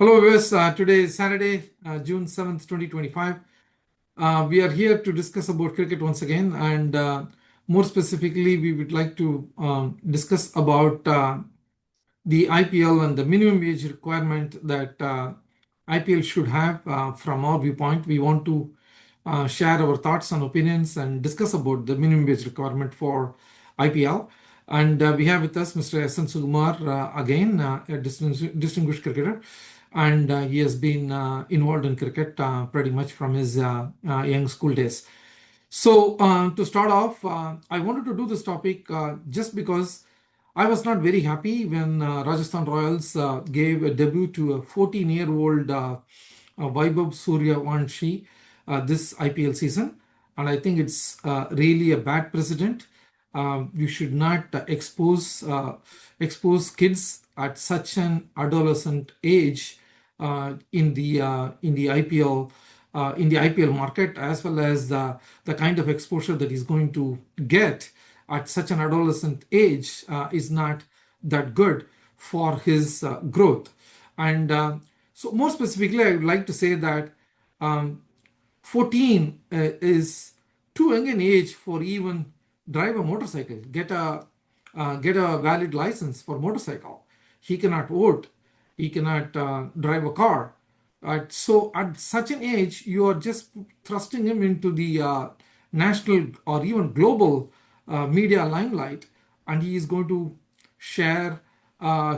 Hello, viewers. Today is Saturday, June 7th, 2025. We are here to discuss about cricket once again, and more specifically, we would like to discuss about the IPL and the minimum age requirement that IPL should have from our viewpoint. We want to share our thoughts and opinions and discuss about the minimum age requirement for IPL. And we have with us Mr. S. N. Sukumar again, a distinguished cricketer. And he has been involved in cricket pretty much from his young school days. So to start off, I wanted to do this topic just because I was not very happy when Rajasthan Royals gave a debut to a 14-year-old Vaibhav Suryavamshi this IPL season. And I think it's really a bad precedent. You should not expose kids at such an adolescent age in the IPL market, as well as the kind of exposure that he's going to get at such an adolescent age is not that good for his growth. And so more specifically, I would like to say that 14 is too young an age for even drive a motorcycle, get a valid license for motorcycle. He cannot vote. He cannot drive a car. So at such an age, you are just thrusting him into the national or even global media limelight, and he is going to share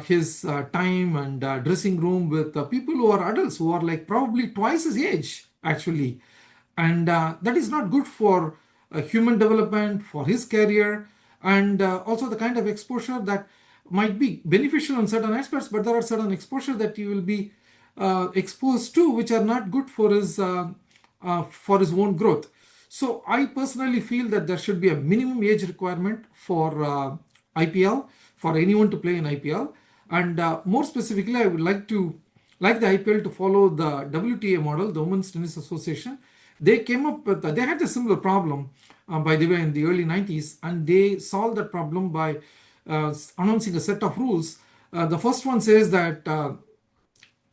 his time and dressing room with people who are adults, who are like probably twice his age, actually. And that is not good for human development, for his career, and also the kind of exposure that might be beneficial in certain aspects, but there are certain exposure that he will be exposed to which are not good for his own growth. So I personally feel that there should be a minimum age requirement for IPL, for anyone to play in IPL. And more specifically, I would like the IPL to follow the WTA model, the Women's Tennis Association. They came up with, they had a similar problem, by the way, in the early 90s, and they solved that problem by announcing a set of rules. The first one says that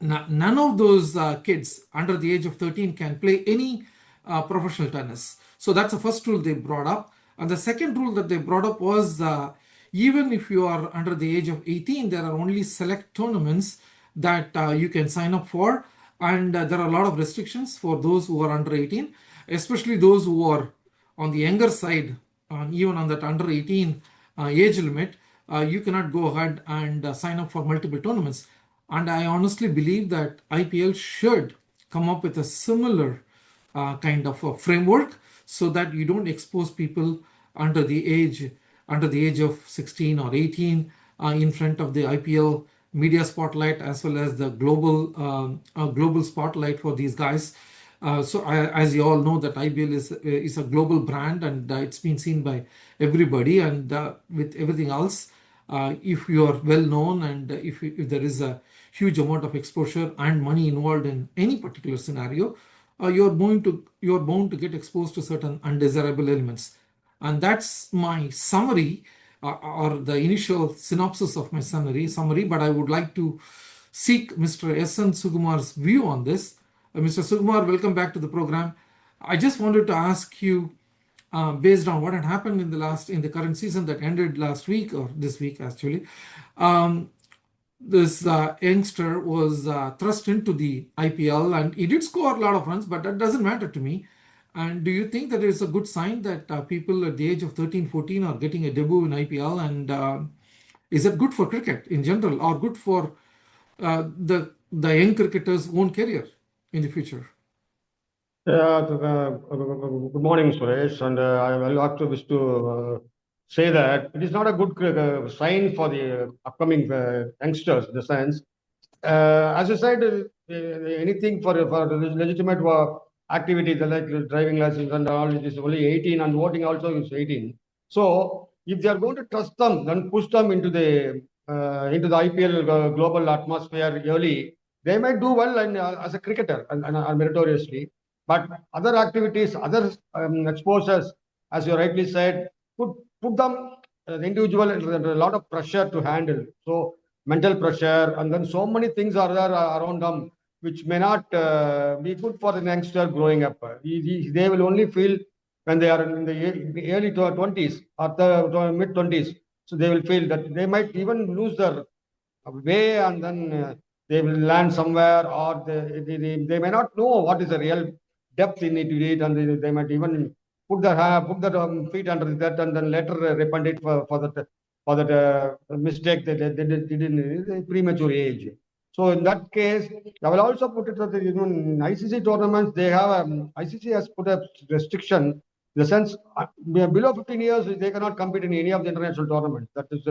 none of those kids under the age of 13 can play any professional tennis. So that's the first rule they brought up. And the second rule that they brought up was even if you are under the age of 18, there are only select tournaments that you can sign up for. And there are a lot of restrictions for those who are under 18, especially those who are on the younger side, even on that under 18 age limit. You cannot go ahead and sign up for multiple tournaments. And I honestly believe that IPL should come up with a similar kind of a framework so that you don't expose people under the age of 16 or 18 in front of the IPL media spotlight, as well as the global spotlight for these guys. As you all know, that IPL is a global brand, and it's been seen by everybody. And with everything else, if you are well known, and if there is a huge amount of exposure and money involved in any particular scenario, you're bound to get exposed to certain undesirable elements. And that's my summary, or the initial synopsis of my summary. But I would like to seek Mr. S. N. Sukumar's view on this. Mr. Sukumar, welcome back to the program. I just wanted to ask you, based on what had happened in the current season that ended last week, or this week actually, this youngster was thrust into the IPL, and he did score a lot of runs, but that doesn't matter to me. And do you think that it's a good sign that people at the age of 13, 14 are getting a debut in IPL? And is it good for cricket in general, or good for the young cricketer's own career in the future? Good morning, Suresh. And I will like to wish to say that it is not a good sign for the upcoming youngsters, in the sense, as you said, anything for legitimate activities like driving license and all, it is only 18, and voting also is 18. So if they are going to trust them, then push them into the IPL global atmosphere early, they might do well as a cricketer and meritoriously. But other activities, other exposures, as you rightly said, could put them, the individual, under a lot of pressure to handle. So mental pressure, and then so many things are there around them which may not be good for the youngster growing up. They will only feel when they are in the early 20s or the mid 20s. So they will feel that they might even lose their way, and then they will land somewhere, or they may not know what is the real depth in it, and they might even put their feet under that, and then later repent it for that mistake that they did in a premature age. So in that case, I will also put it that in ICC tournaments, ICC has put a restriction in the sense below 15 years they cannot compete in any of the international tournaments. That is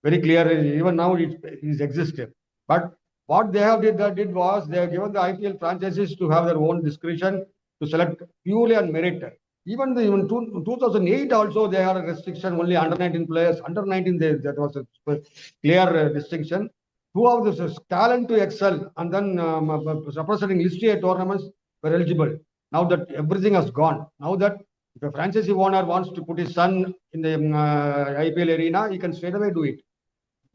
very clear. Even now it is existing. But what they have did was they have given the IPL franchises to have their own discretion to select purely on merit. Even 2008 also they had a restriction only under 19 players. Under 19 that was a clear distinction. Who have this talent to excel, and then representing list A tournaments were eligible. Now that everything has gone. Now that if a franchise owner wants to put his son in the IPL arena, he can straight away do it.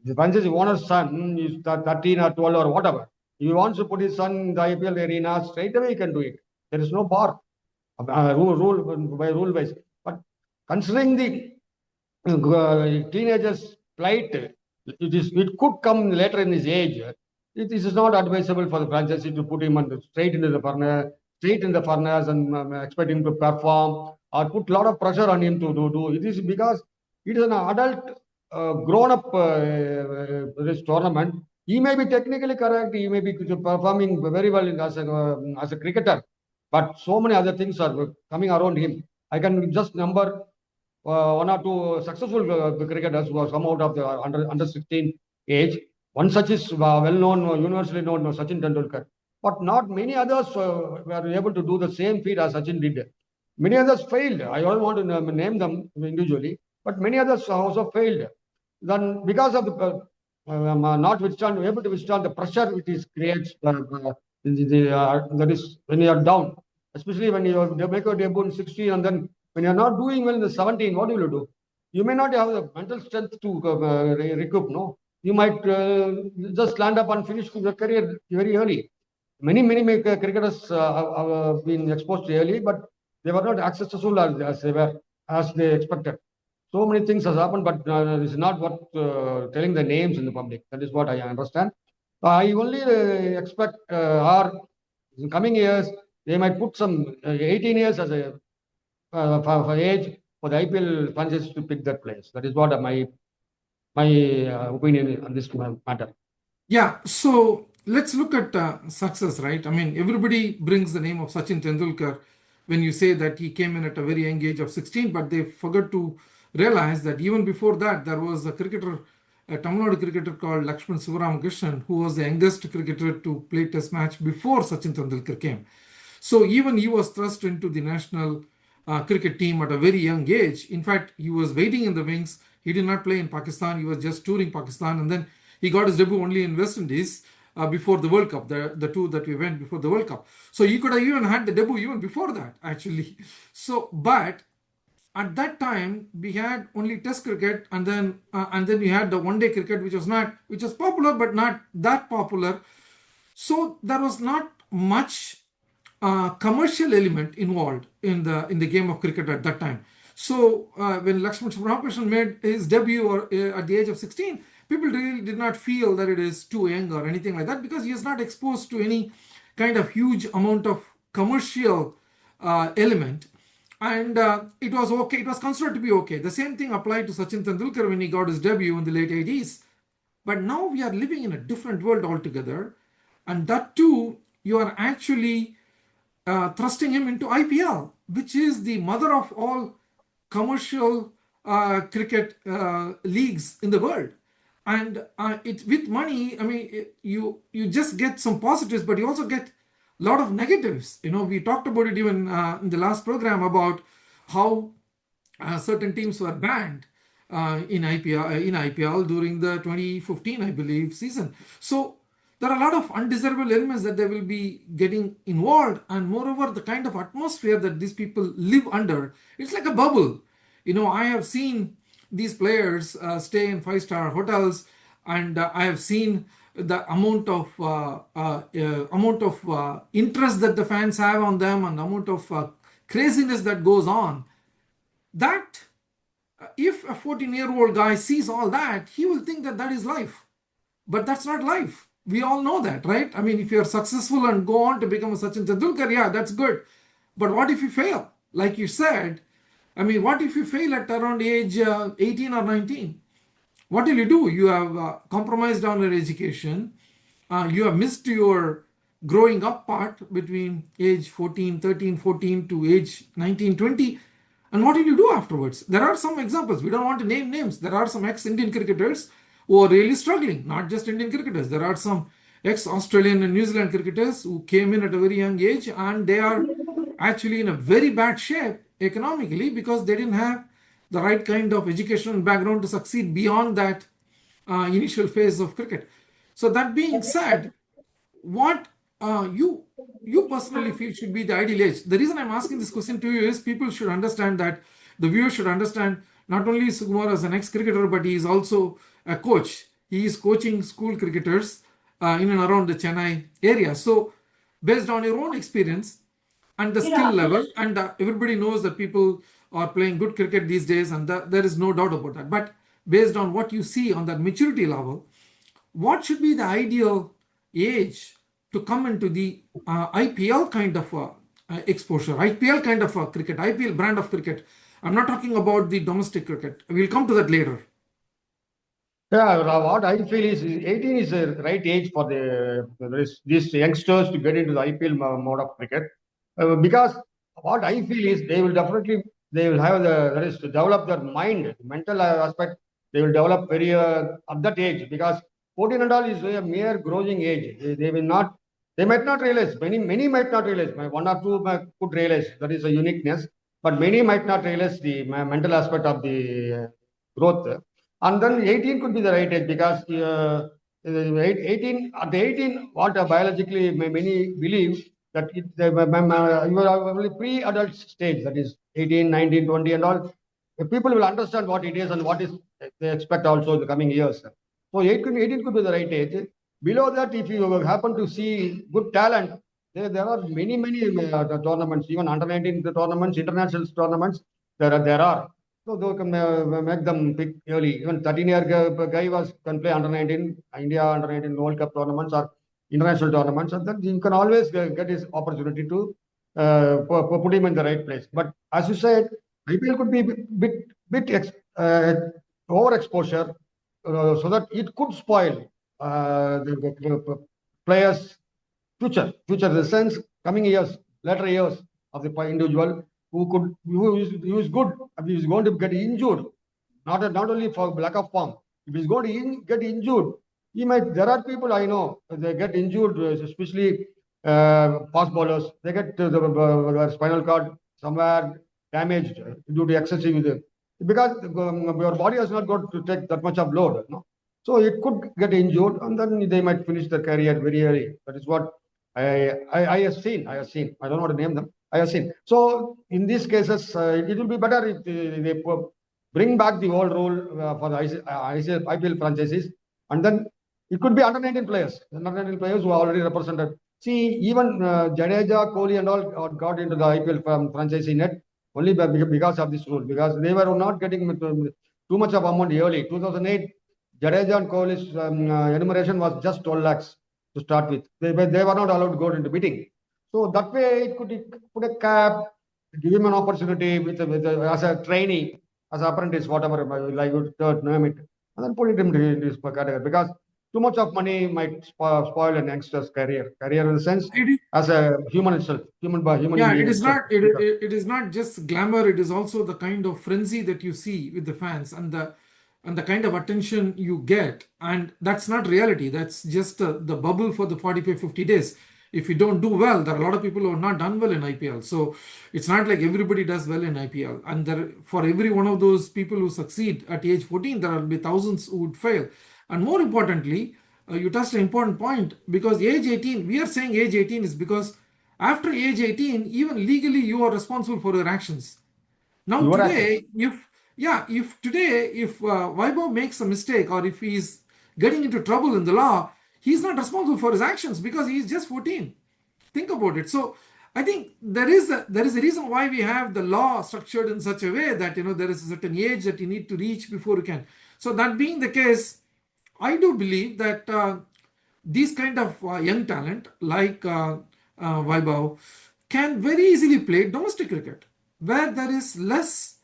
The franchise owner's son is 13 or 12 or whatever. If he wants to put his son in the IPL arena, straight away he can do it. There is no bar, rule wise. But considering the teenagers' plight, it could come later in his age. It is not advisable for the franchise to put him straight into the furnace and expect him to perform or put a lot of pressure on him to do. It is because it is an adult, grown up this tournament. He may be technically correct. He may be performing very well as a cricketer, but so many other things are coming around him. I can just number one or two successful cricketers who have come out of the under 16 age. One such is well known, universally known, Sachin Tendulkar. But not many others were able to do the same feat as Sachin did. Many others failed. I don't want to name them individually, but many others also failed. Then because of the not able to withstand the pressure which is creates, that is when you are down, especially when you make a debut in 16 and then when you're not doing well in the 17, what will you do? You may not have the mental strength to recoup, no? You might just land up and finish your career very early. Many cricketers have been exposed early, but they were not as successful as they expected. So many things has happened, but this is not what telling the names in the public. That is what I understand. I only expect in coming years, they might put some 18 years as a for age for the IPL franchise to pick that place. That is what my opinion on this matter. Yeah, so let's look at success, right? I mean, everybody brings the name of Sachin Tendulkar when you say that he came in at a very young age of 16, but they forgot to realize that even before that, there was a cricketer, a Tamil Nadu cricketer called Luxman Sivaramakrishnan, who was the youngest cricketer to play Test match before Sachin Tendulkar came. So even he was thrust into the national cricket team at a very young age. In fact, he was waiting in the wings. He did not play in Pakistan. He was just touring Pakistan, and then he got his debut only in West Indies before the World Cup, the two that we went before the World Cup. So he could have even had the debut even before that, actually. So, but at that time we had only Test cricket, and then we had the one-day cricket, which was popular but not that popular. So there was not much commercial element involved in the game of cricket at that time. So when Lakshman Ramakrishnan made his debut at the age of 16, people really did not feel that it is too young or anything like that, because he is not exposed to any kind of huge amount of commercial element. And it was okay. It was considered to be okay. The same thing applied to Sachin Tendulkar when he got his debut in the late 80s. But now we are living in a different world altogether. And that too, you are actually thrusting him into IPL, which is the mother of all commercial cricket leagues in the world. And it with money, I mean, you just get some positives, but you also get a lot of negatives. We talked about it even in the last program about how certain teams were banned in IPL during the 2015, I believe, season. So there are a lot of undesirable elements that they will be getting involved, and moreover, the kind of atmosphere that these people live under, it's like a bubble. I have seen these players stay in five-star hotels, and I have seen the amount of interest that the fans have on them, and the amount of craziness that goes on. That if a 14-year-old guy sees all that, he will think that that is life. But that's not life. We all know that, right? I mean, if you're successful and go on to become a Sachin Tendulkar, yeah, that's good. But what if you fail? Like you said, I mean, what if you fail at around age 18 or 19? What will you do? You have compromised on your education. You have missed your growing up part between age 14, 13, 14 to age 19, 20. And what will you do afterwards? There are some examples. We don't want to name names. There are some ex-Indian cricketers who are really struggling, not just Indian cricketers. There are some ex-Australian and New Zealand cricketers who came in at a very young age, and they are actually in a very bad shape economically because they didn't have the right kind of educational background to succeed beyond that initial phase of cricket. So that being said, what you personally feel should be the ideal age? The reason I'm asking this question to you is people should understand that the viewer should understand not only Sukumar as an ex-cricketer, but he is also a coach. He is coaching school cricketers in and around the Chennai area. So, based on your own experience and the skill level, and everybody knows that people are playing good cricket these days, and there is no doubt about that. But based on what you see on that maturity level, what should be the ideal age to come into the IPL kind of exposure, IPL kind of cricket, IPL brand of cricket? I'm not talking about the domestic cricket. We'll come to that later. Yeah, what I feel is 18 is the right age for these youngsters to get into the IPL mode of cricket. Because what I feel is they will have that is to develop their mind, mental aspect. They will develop very at that age because 14 and all is a mere growing age. They will not, they might not realize. Many might not realize. One or two could realize that is a uniqueness, but many might not realize the mental aspect of the growth. And then 18 could be the right age because 18 at 18, what biologically many believe that you are only pre-adult stage, that is 18, 19, 20 and all. People will understand what it is and what is they expect also in the coming years. So 18 could be the right age. Below that, if you happen to see good talent, there are many tournaments, even under 19 tournaments, international tournaments. There are. So they can make them pick early. Even 13-year guy can play under 19, India under 19 World Cup tournaments or international tournaments, and then you can always get his opportunity to put him in the right place. But as you said, IPL could be overexposure, so that it could spoil the players' future in the sense coming years, later years of the individual who is good, if he is going to get injured, not only for lack of form. If he's going to get injured, he might. There are people I know they get injured, especially fast bowlers. They get the spinal cord somewhere damaged due to excessive because your body has not got to take that much of load. No? So it could get injured, and then they might finish their career very early. That is what I have seen. I have seen. I don't want to name them. I have seen. So in these cases, it will be better if they bring back the old rule for the IPL franchises, and then it could be under 19 players, under 19 players who are already represented. See, even Jadeja, Kohli, and all got into the IPL franchise net only because of this rule, because they were not getting too much of amount early. 2008, Jadeja and Kohli's enumeration was just 12 lakhs to start with. They were not allowed to go into bidding. So that way, it could put a cap, give him an opportunity as a trainee, as an apprentice, whatever like you name it, and then put it into this category because too much of money might spoil an youngster's career in the sense as a human itself, human Yeah, being it is itself. not it is not just glamour, it is also the kind of frenzy that you see with the fans, and the kind of attention you get, and that's not reality. That's just the bubble for the 45 50 days. If you don't do well, there are a lot of people who have not done well in IPL. So it's not like everybody does well in IPL, and there, for every one of those people who succeed at age 14, there will be thousands who would fail. And more importantly, you touched an important point, because age 18, we are saying age 18 is because after age 18, even legally, you are responsible for your actions. Now, Your actions. today, if Vaibhav makes a mistake, or if he's getting into trouble in the law, he's not responsible for his actions because he's just 14. Think about it. So I think there is a reason why we have the law structured in such a way that there is a certain age that you need to reach before you can. So that being the case, I do believe that these kind of young talent like Vaibhav can very easily play domestic cricket, where there is less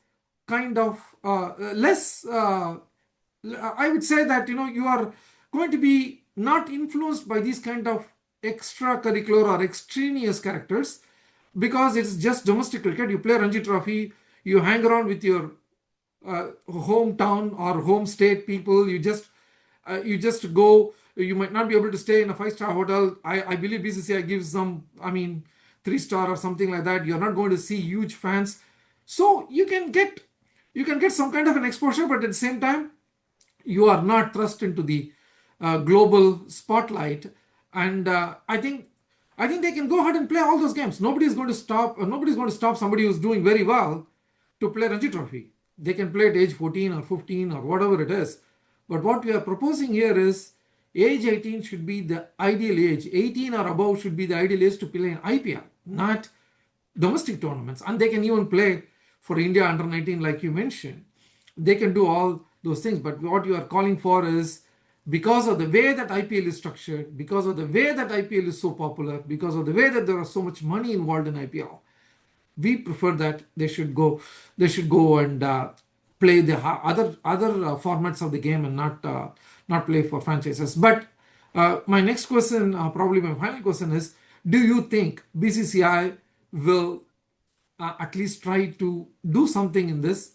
kind of less. I would say that you are going to be not influenced by these kind of extracurricular or extraneous characters, because it's just domestic cricket. You play Ranji Trophy, you hang around with your hometown or home state people. You just go. You might not be able to stay in a five-star hotel. I believe BCCI gives some, I mean, three-star or something like that. You're not going to see huge fans, so you can get some kind of an exposure, but at the same time you are not thrust into the global spotlight. And I think they can go ahead and play all those games. Nobody's going to stop somebody who's doing very well to play Ranji Trophy. They can play at age 14 or 15 or whatever it is. But what we are proposing here is age 18 should be the ideal age. 18 or above should be the ideal age to play in IPL, not domestic tournaments. And they can even play for India under 19, like you mentioned. They can do all those things. But what you are calling for is, because of the way that IPL is structured, because of the way that IPL is so popular, because of the way that there is so much money involved in IPL, we prefer that they should go and play the other formats of the game, and not play for franchises. But my next question, probably my final question, is: do you think BCCI will at least try to do something in this?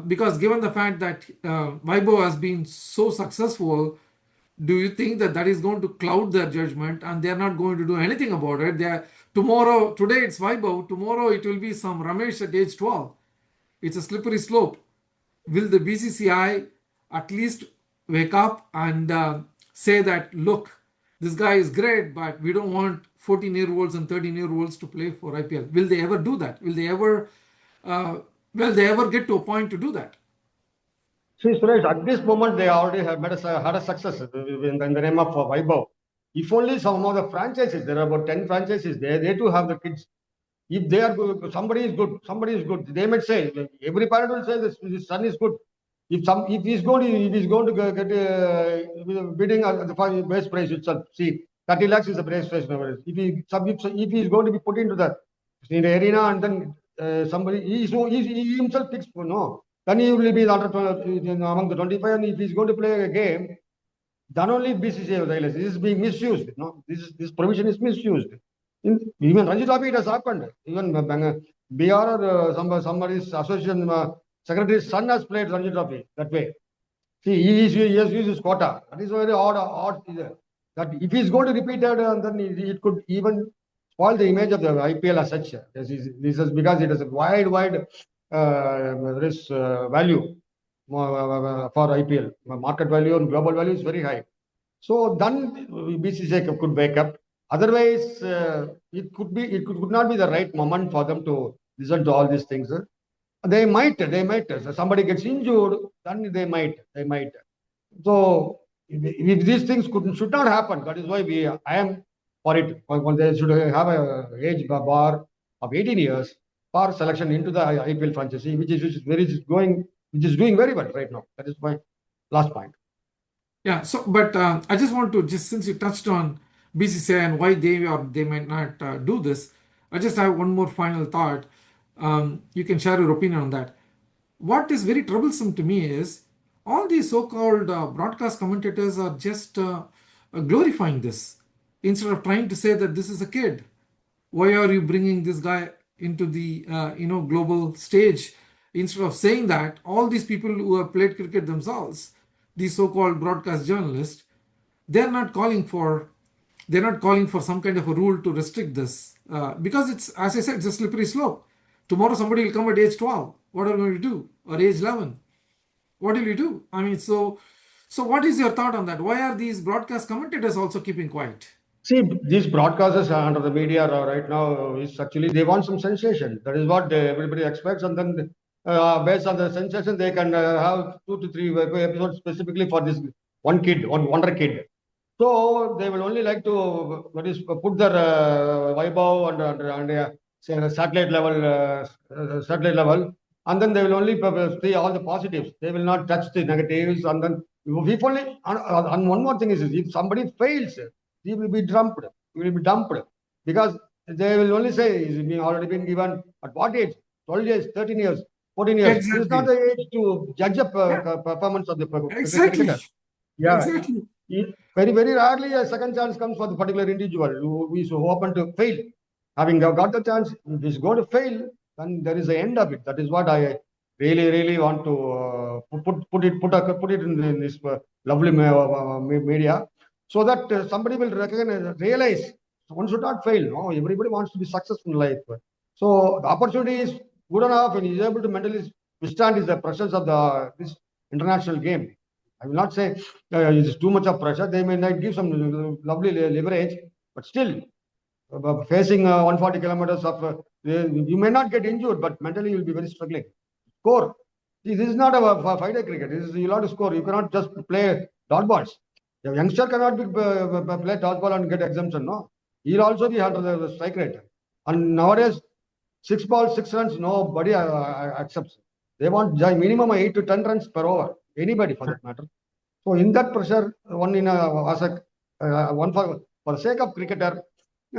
Because given the fact that Vaibhav has been so successful, do you think that that is going to cloud their judgment and they are not going to do anything about it? Today it's Vaibhav, tomorrow it will be some Ramesh at age 12. It's a slippery slope. Will the BCCI at least wake up and say that, look, this guy is great, but we don't want 14-year-olds and 13-year-olds to play for IPL? Will they ever do that? Uh, will they ever get to a point to do that? See, Suresh, at this moment, they already have had a success in the name of Vaibhav. If only some of the franchises, there are about 10 franchises there, they too have the kids. If they are good, somebody is good. They might say, every parent will say this son is good. If he's going to get bidding at the base price itself, see, 30 lakhs is the base price nowadays. If he is going to be put into in the arena, and then somebody he himself picks, no, then he will be among the 25. And if he's going to play a game, then only BCCI will realize this is being misused. No, this provision is misused. Even Ranji Trophy, it has happened. Even BR or somebody's association secretary's son has played Ranji Trophy that way. See, he has used his quota. That is very odd. That if he's going to repeat it, then it could even spoil the image of the IPL as such. This is because it has a wide value for IPL. Market value and global value is very high. So then BCCI could wake up. Otherwise, it could not be the right moment for them to listen to all these things. They might. If somebody gets injured, then they might. So if these things should not happen, that is why I am for it. When they should have a age bar of 18 years for selection into the IPL franchise, which is doing very well right now. That is my last point. Yeah. So, but I just want to, just since you touched on BCCI and why they might not do this, I just have one more final thought. You can share your opinion on that. What is very troublesome to me is all these so-called broadcast commentators are just glorifying this, instead of trying to say that this is a kid. Why are you bringing this guy into the global stage? Instead of saying that, all these people who have played cricket themselves, these so-called broadcast journalists, they're not calling for some kind of a rule to restrict this, because it's, as I said, it's a slippery slope. Tomorrow somebody will come at age 12. What are you going to do? Or age 11? What will you do? I mean, so what is your thought on that? Why are these broadcast commentators also keeping quiet? See, these broadcasters under the media right now is actually they want some sensation. That is what everybody expects, and then based on the sensation, they can have 2 to 3 episodes specifically for this one kid, one wonder kid. So they will only like to put their Vaibhav and say satellite level, and then they will only see all the positives. They will not touch the negatives, and then if only. And one more thing is, if somebody fails, he will be dumped. He will be dumped because they will only say he's been already been given at what age? 12 years, 13 years, 14 years. This is not Exactly. the age to judge a Yeah. performance of the Exactly. cricketer. Yeah, Exactly. very, very rarely a second chance comes for the particular individual who is open to fail. Having got the chance, if he's going to fail, then there is the end of it. That is what I really, really want to put it in this lovely media, so that somebody will recognize, realize one should not fail. No, everybody wants to be successful in life. So the opportunity is good enough, and he's able to mentally withstand the pressures of this international game. I will not say it's too much of pressure. They may not give some lovely leverage, but still facing 140 kilometers of, you may not get injured, but mentally you will be very struggling. Score. See, this is not a five-day cricket. You'll have to score. You cannot just play dot balls. A youngster cannot play dot ball and get exemption. No, he'll also be under the strike rate. And nowadays, 6 balls, 6 runs, nobody accepts. They want minimum 8 to 10 runs per over. Anybody for that matter. So in that pressure, one for the sake of cricketer,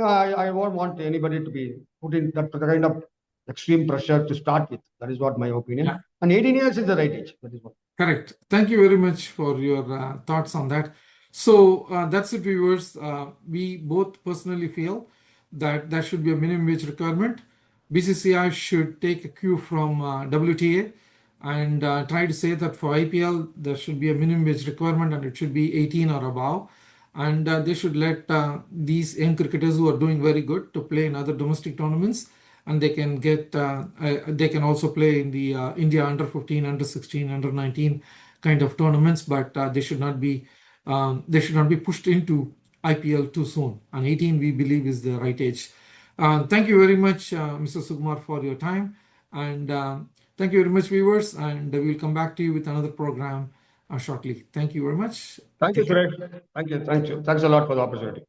I won't want anybody to be put in that kind of extreme pressure to start with. That is what my opinion. Yeah. And 18 years is the right age. That is what. Correct. Thank you very much for your thoughts on that. So that's it, viewers. We both personally feel that there should be a minimum wage requirement. BCCI should take a cue from WTA and try to say that for IPL there should be a minimum wage requirement and it should be 18 or above. And they should let these young cricketers who are doing very good to play in other domestic tournaments, and they can get they can also play in the India under 15, under 16, under 19 kind of tournaments, but they should not be pushed into IPL too soon. And 18 we believe is the right age. Thank you very much, Mr. Sukumar, for your time, and thank you very much, viewers, and we'll come back to you with another program shortly. Thank you very much. Thank you, Suresh. Thank you. Thanks a lot for the opportunity.